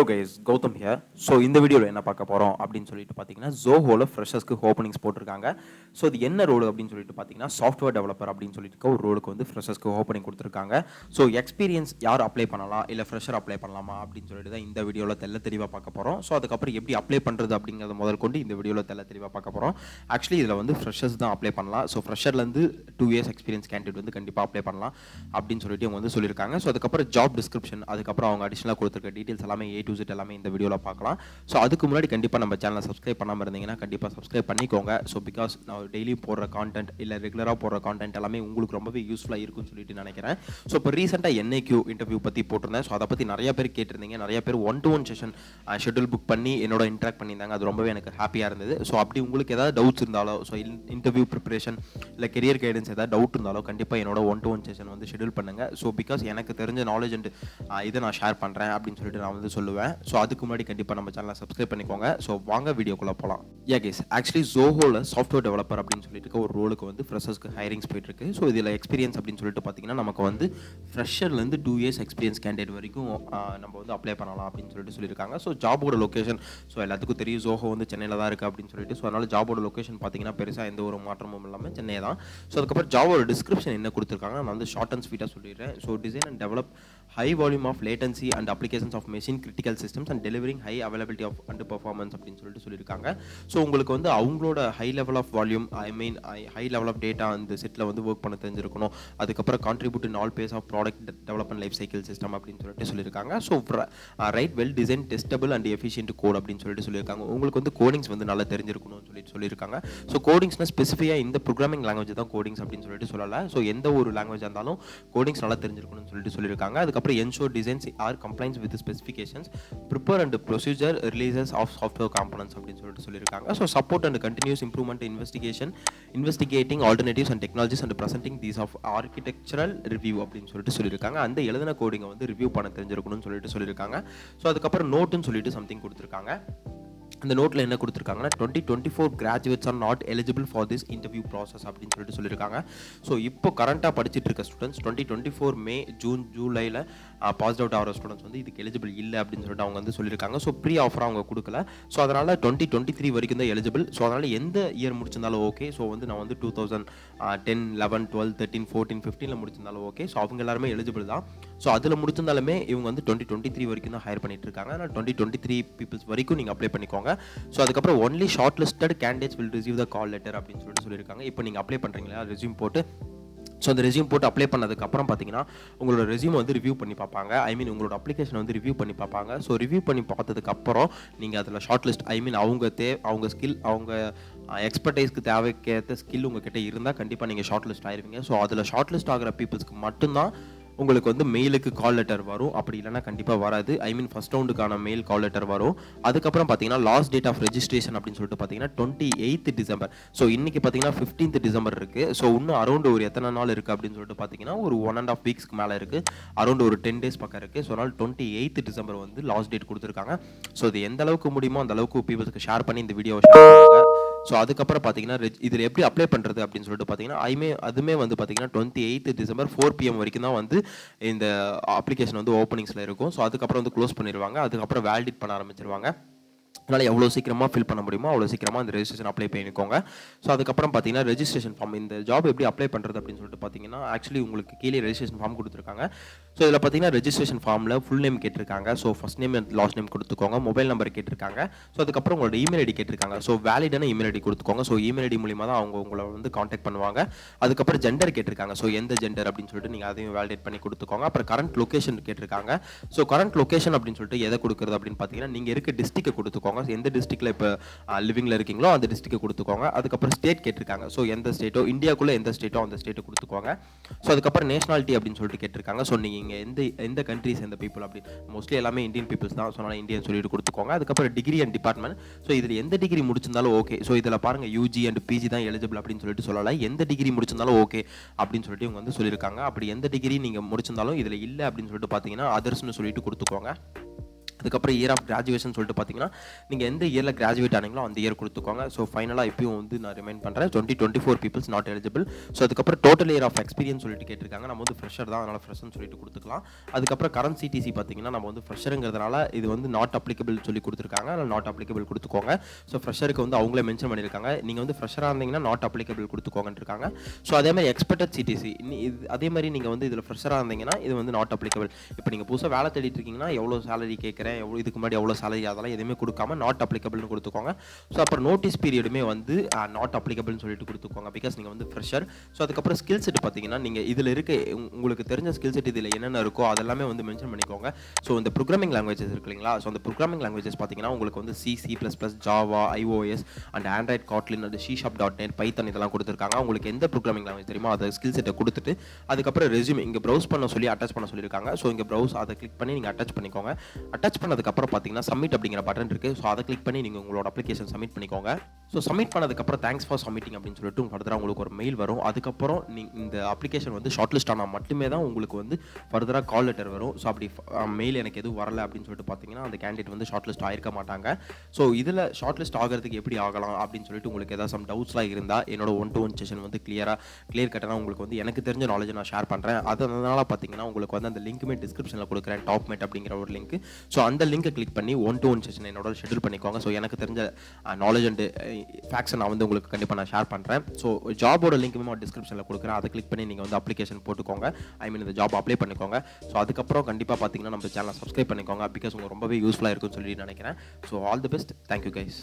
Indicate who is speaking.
Speaker 1: Hello guys, Gowtham here. So இந்த வீடியோவில் என்ன பார்க்க போகிறோம் அப்படின்னு சொல்லிட்டு பார்த்தீங்கன்னா ஜோஹோவில் ஃப்ரெஷர்ஸ்க்கு ஓப்பனிங்ஸ் போட்டிருக்காங்க. ஸோ இது என்ன ரோல் அப்படின்னு சொல்லிட்டு பார்த்தீங்கன்னா சாஃப்ட்வேர் டெவலப்பர் அப்படின்னு சொல்லிட்டு ஒரு ரோலுக்கு வந்து ஃப்ரெஷர்ஸ்க்கு ஓப்பனிங் கொடுத்துருக்காங்க. ஸோ எக்ஸ்பீரியன்ஸ் யார் அப்ளை பண்ணலாம் இல்லை ஃப்ரெஷர் அப்ளை பண்ணலாமா அப்படின்னு சொல்லிட்டு தான் இந்த வீடியோவில் தெளிவாக பார்க்க போகிறோம். ஸோ அதுக்கப்புறம் எப்படி அப்ளை பண்ணுறது அப்படிங்கிறத முதல் கொண்டு இந்த வீடியோவில் தெளிவாக பார்க்க போகிறோம். ஆக்சுவலி இதில் வந்து ஃப்ரெஷர்ஸ் தான் அப்ளை பண்ணலாம். ஸோ ஃப்ரெஷர்லேருந்து 2 years எக்ஸ்பீரியன்ஸ் கேண்டிடேட் வந்து கண்டிப்பாக அப்ளை பண்ணலாம் அப்படின்னு சொல்லிட்டு அவங்க வந்து சொல்லியிருக்காங்க. ஸோ அதுக்கப்புறம் ஜாப் டிஸ்கிரிப்ஷன், அதுக்கப்புறம் அவங்க அடிஷனலாக கொடுத்துருக்க டீட்டெயில்ஸ் எல்லாமே A to Z எல்லாமே இந்த வீடியோவில் பார்க்கலாம். ஸோ அதுக்கு முன்னாடி கண்டிப்பாக நம்ம சேனலை சப்ஸ்கிரைப் பண்ணாமல் இருந்தீங்கன்னா கண்டிப்பாக சப்ஸ்கிரைப் பண்ணிக்கோங்க. ஸோ பிகாஸ் நான் டெய்லி போடுற கான்டென்ட் இல்லை ரெகுலராக போடுற கான்டென்ட் எல்லாமே உங்களுக்கு ரொம்பவே யூஸ்ஃபுல்லாக இருக்குன்னு சொல்லிட்டு நினைக்கிறேன். ஸோ இப்போ ரீசெண்டாக NIQ இன்டர்வியூ பற்றி போட்டிருந்தேன். ஸோ அதை பற்றி நிறைய பேர் கேட்டிருந்தீங்க. நிறைய பேர் 1-to-1 செஷன் ஷெட்யூல் புக் பண்ணி என்னோட இன்ட்ராக்ட் பண்ணியிருந்தாங்க. அது ரொம்பவே எனக்கு ஹாப்பியாக இருந்தது. ஸோ அப்படி உங்களுக்கு ஏதாவது டவுட்ஸ் இருந்தாலோ, ஸோ இன்டர்வியூ ப்ரிப்பரேஷன் இல்லை கெரியர் கைடன்ஸ் ஏதாவது டவுட் இருந்தாலோ கண்டிப்பாக என்னோட 1-to-1 செஷன் வந்து ஷெட்யூல் பண்ணுங்கள். ஸோ பிகாஸ் எனக்கு தெரிஞ்ச நாலேஜ் அண்ட் இதை நான் ஷேர் பண்ணுறேன் அப்படின்னு சொல்லிட்டு நான் வந்து சொல்லுவேன். ஸோ அதுக்கு முன்னாடி கண்டிப்பாக நம்ம சேனலை சப்ஸ்கிரைப் பண்ணிக்கோங்க. ஸோ வாங்க வீடியோக்குள்ளே போகலாம். கேஸ் ஆக்சுவலி ஜோஹோவில் சாஃப்ட்வேர் டெவலப்பர் அப்படின்னு சொல்லிட்டு ஒரு ரோலுக்கு வந்து ஃப்ரெஷர்ஸ்க்கு ஹைரிங்ஸ் போயிட்டுருக்கு. ஸோ இதில் எக்ஸ்பீரியன்ஸ் அப்படின்னு சொல்லிட்டு பார்த்தீங்கன்னா நமக்கு வந்து ஃப்ரெஷர்லேருந்து 2 years எக்ஸ்பீரியன்ஸ் கேண்டிடேட் வரைக்கும் நம்ம வந்து அப்ளை பண்ணலாம் அப்படின்னு சொல்லிட்டு சொல்லியிருக்காங்க. ஸோ ஜாபோட லொக்கேஷன் ஸோ எல்லாத்துக்கும் தெரியும், ஜோஹோ வந்து சென்னையில் தான் இருக்குது அப்படின்னு சொல்லிட்டு. ஸோ அதனால் ஜாபோட லொக்கேஷன் பார்த்தீங்கன்னா பெருசாக எந்த ஒரு மாற்றமும் இல்லாமல் சென்னை தான். ஸோ அதுக்கப்புறம் ஜாபோட டிஸ்கிரிப்ஷன் என்ன கொடுத்துருக்காங்க நான் வந்து ஷார்ட் அண்ட் ஸ்வீட்டாக சொல்லிடுறேன். So design and develop high volume of latency and applications of machine critical systems and delivering high availability of and performance அப்படின்னு சொல்லிட்டு சொல்லியிருக்காங்க. ஸோ உங்களுக்கு வந்து அவங்களோட high level of volume high level of data அந்த செட்டில் வந்து ஒர்க் பண்ண தெரிஞ்சிருக்கணும். அதுக்கப்புறம் contribute in all phase of product development life cycle system அப்படின்னு சொல்லிட்டு சொல்லியிருக்காங்க. So write well design testable and efficient code அப்படின்னு சொல்லிட்டு சொல்லியிருக்காங்க. உங்களுக்கு வந்து கோடிங்ஸ் வந்து நல்லா தெரிஞ்சிருக்கணும்னு சொல்லிட்டு சொல்லியிருக்காங்க. ஸோ கோடிங்ஸ்னா ஸ்பெசிஃபிக்காக இந்த ப்ரோக்ராமிங் லாங்குவேஜ் தான் கோடிங்ஸ் அப்படின்னு சொல்லிட்டு சொல்லலை. ஸோ எந்த ஒரு லாங்குவேஜ் இருந்தாலும் கோடிங்ஸ் நல்லா தெரிஞ்சிருக்கணும்னு சொல்லிட்டு சொல்லியிருக்காங்க. அதுக்கப்புறம் ensure designs are compliant with the specifications, prepare and procedure releases of software components அப்படின்னு சொல்லிட்டு சொல்லியிருக்காங்க. So support and continuous improvement investigating alternatives and technologies and presenting these of architectural review அப்படின்னு சொல்லிட்டு சொல்லியிருக்காங்க. அந்த எழுதின கோடிங்கை வந்து ரிவ்யூ பண்ண தெரிஞ்சிருக்கணும்னு சொல்லிட்டு சொல்லியிருக்காங்க. ஸோ அதுக்கப்புறம் நோட்டுன்னு சொல்லிட்டு சம்திங் கொடுத்துருக்காங்க. அந்த நோட்டில் என்ன கொடுத்துருக்காங்கன்னா 2024 graduates R not eligible for this interview process அப்படின்னு சொல்லிட்டு சொல்லியிருக்காங்க. ஸோ இப்போ கரண்ட்டாக படிச்சுட்டு இருக்க ஸ்டூடெண்ட்ஸ் 2024 மே ஜூன் ஜூலையில் பாஸ் அவுட் ஆகிற ஸ்டூடெண்ட்ஸ் வந்து இதுக்கு எலிஜிபிள் இல்லை அப்படின்னு சொல்லிட்டு அவங்க வந்து சொல்லியிருக்காங்க. ஸோ ப்ரீ ஆஃபர் அவங்க கொடுக்கல. ஸோ அதனால் 2023 வரைக்கும் தான் எலிஜிபிள். ஸோ அதனால் எந்த இயர் முடிச்சிருந்தாலும் ஓகே. ஸோ வந்து நான் வந்து 2010 11 12 13 14 15 முடிச்சிருந்தாலும் ஓகே. ஸோ அவங்க எல்லாருமே எலிஜிபிள் தான். ஸோ அதில் முடிச்சிருந்தாலுமே இவங்க வந்து 2023 வரைக்கும் தான் ஹையர் பண்ணிட்டு இருக்காங்க. அதனால் 2023 பீப்புள்ஸ் வரைக்கும் நீங்கள் அப்ளை பண்ணிக்கோங்க. ஸோ அதுக்கப்புறம் only short listed candidates will receive the call letter அப்படின்னு சொல்லிட்டு சொல்லியிருக்காங்க. இப்போ நீங்கள் அப்ளை பண்ணுறீங்களா ரெஸ்யூம் போட்டு, ஸோ அந்த ரெஸ்யூம் போட்டு அப்ளை பண்ணதுக்கப்புறம் பார்த்தீங்கன்னா உங்களோட ரெஸ்யூம் வந்து ரிவ்யூ பண்ணி பார்ப்பாங்க. உங்களோட அப்ளிகேஷன் வந்து ரிவ்யூ பண்ணி பார்ப்பாங்க. ஸோ ரிவ்யூ பண்ணி பார்த்ததுக்கப்புறம் நீங்கள் அதில் ஷார்ட் லிஸ்ட் அவங்க ஸ்கில் அவங்க எக்ஸ்பர்டைஸ்க்கு தேவைக்கேற்ற ஸ்கில் உங்ககிட்ட இருந்தால் கண்டிப்பாக நீங்கள் ஷார்ட் லிஸ்ட் ஆயிருவீங்க. ஸோ அதில் ஷார்ட் லிஸ்ட் ஆகிற பீப்புள்ஸ்க்கு மட்டும்தான் உங்களுக்கு வந்து மெயிலுக்கு கால் லெட்டர் வரும். அப்படி இல்லைனா கண்டிப்பாக வராது. ஃபர்ஸ்ட் ரவுண்டுக்கான மெயில் கால் லெட்டர் வரும். அதுக்கப்புறம் பார்த்தீங்கன்னா லாஸ்ட் டேட் ஆஃப் ரெஜிஸ்ட்ரேஷன் அப்படின்னு சொல்லிட்டு பார்த்தீங்கன்னா 28th டிசம்பர். ஸோ இன்னைக்கு பார்த்தீங்கன்னா 15th டிசம்பர் இருக்குது. ஸோ இன்னும் அரௌண்ட் ஒரு எத்தனை நாள் இருக்குது அப்படின்னு சொல்லிட்டு பார்த்தீங்கன்னா ஒரு 1.5 weeks மேலே இருக்குது. அரௌண்ட் ஒரு 10 days பக்கம் இருக்குது. ஸோ அதனால் 28th டிசம்பர் வந்து லாஸ்ட் டேட் கொடுத்துருக்காங்க. ஸோ இது எந்த அளவுக்கு முடியுமோ அந்த அளவுக்கு பீப்புள்ஸ்க்கு ஷேர் பண்ணி இந்த வீடியோவை ஷேர் பண்ணுங்க. ஸோ அதுக்கப்புறம் பார்த்தீங்கன்னா இதில் எப்படி அப்ளை பண்ணுறது அப்படின்னு சொல்லிட்டு பார்த்தீங்கன்னா அதுமே வந்து பார்த்தீங்கன்னா 28th டிசம்பர் 4 PM வரைக்கும் தான் வந்து இந்த அப்ளிகேஷன் வந்து ஓப்பனிங்ஸில் இருக்கும். ஸோ அதுக்கப்புறம் வந்து க்ளோஸ் பண்ணிடுவாங்க. அதுக்கப்புறம் வேலிடேட் பண்ண ஆரம்பிச்சிருவாங்க. அதனால் எவ்வளோ சீக்கிரமாக ஃபில் பண்ண முடியுமோ அவ்வளோ சீக்கிரமாக அந்த ரெஜிஸ்ட்ரேஷன் அப்ளை பண்ணிக்கோங்க. ஸோ அதுக்கப்புறம் பார்த்தீங்கன்னா ரெஜிஸ்ட்ரேஷன் ஃபார்ம், இந்த ஜாப் எப்படி அப்ளை பண்ணுறது அப்படின்னு சொல்லிட்டு பார்த்தீங்கன்னா ஆக்சுவலி உங்களுக்கு கீழே ரெஜிஸ்ட்ரேஷன் ஃபார்ம் கொடுத்துருக்காங்க. ஸோ இதில் பார்த்தீங்கன்னா ரெஜிஸ்ட்ரேஷன் ஃபார்மில் ஃபுல் நேம் கேட்டிருக்காங்க. So first name and last name கொடுத்துக்கோங்க. மொபைல் நம்பர் கேட்டிருக்காங்க. ஸோ அதுக்கப்புறம் உங்களோட இமெயில் ஐடி கேட்டிருக்காங்க. ஸோ வேலிடான இமெயில் ஐடி கொடுத்துக்கோங்க. ஸோ இமெயில் ஐடி மூலியமாக தான் அவங்க உங்களை வந்து காண்டாக்ட் பண்ணுவாங்க. அதுக்கப்புறம் ஜெண்டர் கேட்டிருக்காங்க. ஸோ எந்த ஜெண்டர் அப்படின்னு சொல்லிட்டு நீங்கள் அதையும் வேலிடேட் பண்ணி கொடுத்துக்கோங்க. அப்புறம் கரண்ட் லொக்கேஷன் கேட்டிருக்காங்க. ஸோ கரண்ட் லொக்கேஷன் அப்படின்னு சொல்லிட்டு எதை கொடுக்குறது அப்படின்னு பார்த்தீங்கன்னா நீங்கள் இருக்க டிஸ்ட்ரிக்டை கொடுத்துக்கோங்க. எந்த டிஸ்ட்ரிக்டில் இப்போ லிவிங்கில் இருக்கீங்களோ அந்த டிஸ்ட்ரிக்டை கொடுத்துக்கோங்க. அதுக்கப்புறம் ஸ்டேட் கேட்டிருக்காங்க. ஸோ எந்த ஸ்டேட்டோ இந்தியாவுக்குள்ளே எந்த ஸ்டேட்டோ அந்த ஸ்டேட்டை கொடுத்துக்கோங்க. ஸோ அதுக்கப்புறம் நேஷனாலிட்டி அப்படின்னு சொல்லிட்டு கேட்டிருக்காங்க. ஸோ நீங்கள் இங்கே எந்த கண்ட்ரிஸ் எந்த பீப்புள் அப்படி மோஸ்ட்லி எல்லாமே இந்தியன் பீப்புள்ஸ் தான். ஸோ அதனால் இந்தியன் சொல்லிட்டு கொடுத்துக்கோங்க. அதுக்கப்புறம் டிகிரி அண்ட் டிபார்ட்மெண்ட். ஸோ இதில் எந்த டிகிரி முடிச்சிருந்தாலும் ஓகே. ஸோ இதில் பாருங்கள் UG அண்ட் PG தான் எலிஜிபிள் அப்படின்னு சொல்லிட்டு சொல்லலை. எந்த டிகிரி முடிச்சிருந்தாலும் ஓகே அப்படின்னு சொல்லிட்டு இவங்க வந்து சொல்லியிருக்காங்க. அப்படி எந்த டிகிரி நீங்கள் முடிச்சிருந்தாலும் இதில் இல்லை அப்படின்னு சொல்லிட்டு பார்த்தீங்கன்னா அதர்ஸ்னு சொல்லிட்டு கொடுத்துக்கோங்க. அதுக்கப்புறம் இயர் ஆஃப் கிராஜுவேஷன் சொல்லிட்டு பார்த்தீங்கன்னா நீங்கள் எந்த இயரில் கிராஜுவேட் ஆனீங்களோ அந்த இயர் கொடுத்துக்கோங்க. ஸோ ஃபைனலாக இப்பயும் வந்து நான் ரிமைண்ட் பண்ணுறேன் 2024 பீப்பிள்ஸ் நாட் எலிஜிபிள். ஸோ அதுக்கப்புறம் டோட்டல் இயர் ஆஃப் எக்ஸ்பீரியன்ஸ் சொல்லிட்டு கேட்டிருக்காங்க. நம்ம வந்து ஃப்ரெஷர் தான், அதனால் ஃப்ரெஷ்னு சொல்லிட்டு கொடுத்துக்கலாம். அதுக்கப்புறம் கரண்ட் சிடிசி பார்த்தீங்கன்னா நம்ம வந்து ஃப்ரெஷருங்கிறதுனால இது வந்து நாட் அப்ளிகபிள் சொல்லி கொடுத்துருக்காங்க. அதனால் நாட் அப்ளிகபிள் கொடுத்துக்கோங்க. ஸோ ஃப்ரெஷருக்கு வந்து அவங்களே மென்ஷன் பண்ணியிருக்காங்க, நீங்கள் வந்து ஃப்ரெஷராக இருந்தீங்கன்னா நாட் அப்ளிகபிள் கொடுத்துக்கோங்கன்னு இருக்காங்க. ஸோ அதே மாதிரி எக்ஸ்பெக்டட் சிடிசி அதே மாதிரி நீங்கள் வந்து இதில் ஃப்ரெஷராக இருந்தீங்கன்னா இது வந்து நாட் அப்ளிகபிள். இப்போ நீங்கள் புதுசாக வேலை தேடிட்டு இருக்கீங்கன்னா எவ்வளோ சேலரி கேட்குறேன், இதுக்கு முன்னாடி எவ்வளோ சேலரி, அதெல்லாம் எதுவுமே கொடுக்காம நாட் அப்ளிகபிள்னு கொடுத்துக்கோங்க. ஸோ அப்புறம் நோட்டீஸ் பீரியடுமே வந்து நாட் அப்ளிகபிள்னு சொல்லிட்டு கொடுத்துக்கோங்க, பிகாஸ் நீங்கள் வந்து ஃப்ரெஷர். ஸோ அதுக்கப்புறம் ஸ்கில் செட் பார்த்தீங்கன்னா நீங்கள் இதில் இருக்க உங்களுக்கு தெரிஞ்ச ஸ்கில் செட் இதில் என்னென்ன இருக்கோ அதெல்லாமே வந்து மென்ஷன் பண்ணிக்கோங்க. ஸோ இந்த ப்ரோக்ராமிங் லாங்குவேஜஸ் இருக்கு இல்லைங்களா, ஸோ அந்த ப்ரோக்ராமிங் லாங்குவேஜஸ் பார்த்தீங்கன்னா உங்களுக்கு வந்து C++, Java, iOS and Android, காட்லின் and C#.net, பைத்தன் இதெல்லாம் கொடுத்துருக்காங்க. உங்களுக்கு எந்த ப்ரோக்ராமிங் லாங்குவேஜ் தெரியுமோ அதை ஸ்கில் செட்டை கொடுத்துட்டு அதுக்கப்புறம் ரெஸ்யூமே இங்கே ப்ரௌஸ் பண்ண சொல்லி அட்டாச் பண்ண சொல்லியிருக்காங்க. ஸோ இங்கே ப்ரௌஸ் அதை கிளிக் பண்ணி நீங்கள் அட்டாச் பண்ணிக்கோங்க. அட்டாச் பண்ணதுக்கப்புறம் பார்த்தீங்கன்னா சப்மிட் அப்படிங்கிற பட்டன் இருக்குது. ஸோ அதை கிளிக் பண்ணி நீங்கள் உங்களோட அப்ளிகேஷன் சப்மிட் பண்ணிக்கோங்க. ஸோ சப்மிட் பண்ணதுக்கப்புறம் தேங்க்ஸ் ஃபார் சப்மிட்டிங் அப்படின்னு சொல்லிட்டு ஃபர்தராக உங்களுக்கு ஒரு மெயில் வரும். அதுக்கப்புறம் இந்த அப்ளிகேஷன் வந்து ஷார்ட் லிஸ்ட் ஆனால் மட்டுமே தான் உங்களுக்கு வந்து ஃபர்தராக கால் லெட்டர் வரும். ஸோ அப்படி மெயில் எனக்கு எதுவும் வரலை அப்படின்னு சொல்லிட்டு பார்த்தீங்கன்னா அந்த கேண்டிடேட் வந்து ஷார்ட் லிஸ்ட் ஆயிருக்க மாட்டாங்க. ஸோ இதில் ஷார்ட் லிஸ்ட் ஆகிறதுக்கு எப்படி ஆகலாம் அப்படின்னு சொல்லிட்டு உங்களுக்கு ஏதாவது சம் டவுட்ஸ்லாம் இருந்தால் என்னோட 1-to-1 செஷன் வந்து கிளியர் கட்டாக உங்களுக்கு வந்து எனக்கு தெரிஞ்ச நாலேஜ் நான் ஷேர் பண்ணுறேன். அதனால பார்த்தீங்கன்னா உங்களுக்கு வந்து அந்த லிங்க்குமே டிஸ்கிரிப்ஷனில் கொடுக்குறேன், டாப்மேட் அப்படிங்கிற ஒரு லிங்க். ஸோ அந்த லிங்கை கிளிக் பண்ணி 1-to-1 செஷன் என்னோட ஷெட்யூல் பண்ணிக்கோங்க. ஸோ எனக்கு தெரிஞ்ச நாலேஜ் அண்ட் ஃபேக்ட்ஸை நான் வந்து உங்களுக்கு கண்டிப்பாக நான் ஷேர் பண்ணுறேன். ஸோ ஜாபோட லிங்க்குமே நான் டிஸ்கிரிப்ஷனில் கொடுக்குறேன், அதை கிளிக் பண்ணி நீங்கள் வந்து அப்ளிகேஷன் போட்டுக்கோங்க. இந்த ஜாப் அப்ளை பண்ணிக்கோங்க. ஸோ அதுக்கப்புறம் கண்டிப்பாக பார்த்தீங்கன்னா நம்ம சேனலை சப்ஸ்கிரைப் பண்ணிக்கோங்க, பிகாஸ் உங்களுக்கு ரொம்பவே யூஸ்ஃபுல்லாக இருக்குன்னு சொல்லி நினைக்கிறேன். So all the best. Thank you guys.